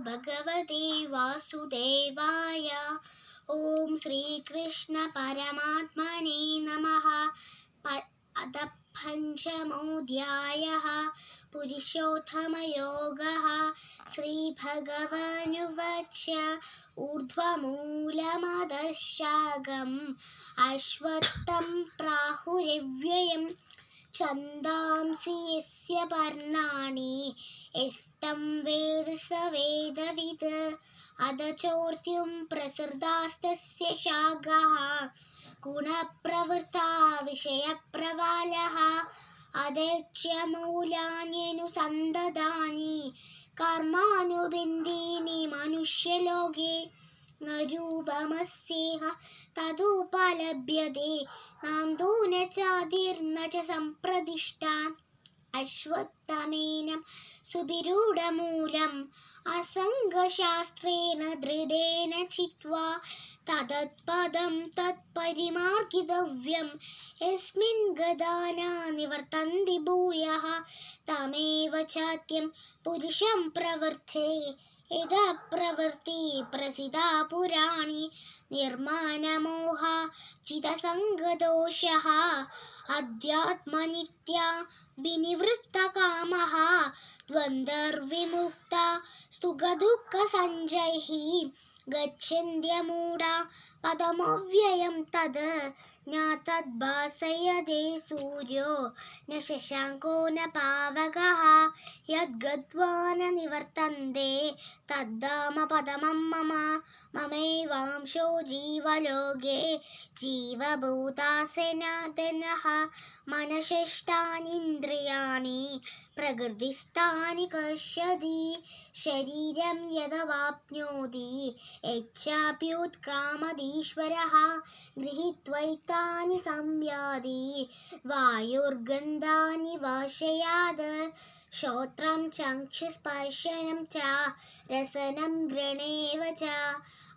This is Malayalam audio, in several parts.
ഭഗവതേ വാസുദേവായ. ഓം ശ്രീകൃഷ്ണ പരമാത്മനേ നമഃ. അത പഞ്ചമോऽധ്യായഃ. പുരുഷോത്തമയോഗഃ. ശ്രീഭഗവാനുവാച. ഊർധ്വമൂലമധഃ ശാഖം അശ്വത്ഥം പ്രാഹുരव्ययम् ഛന്ദാംസി യസ്യ പർണാനി യസ്തം വേദ സ വേദവിദ്. അധചോർധ്യം പ്രസൃതാസ്തസ്യ ശാഖാഃ ഗുണപ്രവൃത്താ വിഷയപ്രവാലഃ. അധേച്ഛ്യ മൂലാന്യനുസന്ധതാനി കർമാനുബന്ധീനി മനുഷ്യലോകേ. ന രൂപമസ്യേഹ തദുപലഭ്യതേ നാന്തോ ന ചാതിർന ച സംപ്രതിഷ്ഠാ. അശ്വത്ഥമേനം സുവിരൂഢമൂലം അസംഗശാസ്ത്രേണ ദൃഢേന ചിത്വാ. തദത്പദം തത്പരിമാർഗിതവ്യം യസ്മിൻ ഗതാനാ നിവർത്തന്തി ഭൂയഃ. തമേവ ചാത്യം പുരുഷം പ്രവൃത്തെ യഥാ പ്രവൃത്തി പ്രസിദ്ധാ പുരാണി. നിർമാനമോഹ ചിതസംഗദോഷഃ അധ്യാത്മനിത്യാ വിനിവൃത്തകാമഃ. ദ്വന്ദ്വർവിമുക്ത സുഖദുഃഖസഞ്ജൈഃ ഗച്ഛന്ത്യമൂഢാ പദമവ്യയം തത്. ന തദ്ഭാസയതേ സൂര്യോ ന ശശാങ്കോ ന പാവകഃ. യദ്ഗത്വാ ന നിവർത്തന്തെ തദ്ധാമ പദമം മമ. മമൈവാംശോ ജീവലോകേ ജീവഭൂതാ സനാതനഃ. മനഃഷ്ഠാനീന്ദ്രിയാണി പ്രകൃതിസ്ഥാനി കർഷതി. ശരീരം യദവാപ്നോതി യച്ഛാപ്യുത്ക്രാമതീശ്വരഃ. ഗൃഹീത്വൈതാനി സംയാതി വായുർഗന്ധാനി വാശയാത്. ശ്രോത്രം ചക്ഷുസ്പർശനം ച രസനം ഘ്രണേവ ച.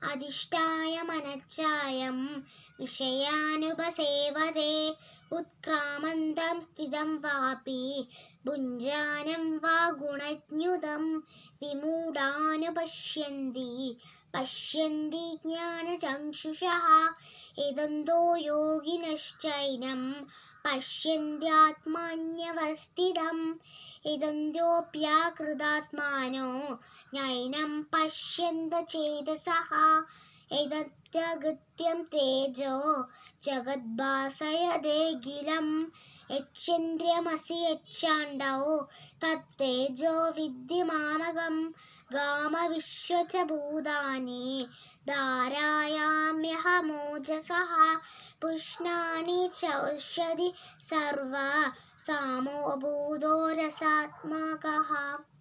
അധിഷ്ഠായ മനശ്ചായം വിഷയാനുപസേവതേ. ഉത്ക്രാമന്തം സ്ഥിതം വാപി ഭുഞ്ജാനം വാ ഗുണജ്ഞുതം. വിമൂഢാനുപശ്യന്തി പശ്യന്തി ജ്ഞാനചക്ഷുഷഃ. യതന്തോ യോഗിനശ്ചൈനം പശ്യന്ത്യാത്മന്യവസ്ഥിതം. യതന്തോപ്യകൃതാത്മാനോ നൈനം പശ്യന്ത ചേതസഃ. യദത്യഗത്യം തേജോ ജഗദ്ഭാസയതേഖിലം. യച്ഛേന്ദ്രിയമസി യച്ഛാണ്ഡോ തത്തേജോ വിദ്ധി മാമകം. ഗാമവിശ്വച ഭൂതാനി ധാരയാമ്യഹമോജസഃ. പുഷ്ണാനി ചൗഷധി സർവ സാമോ ഭൂതോ രസാത്മകഃ.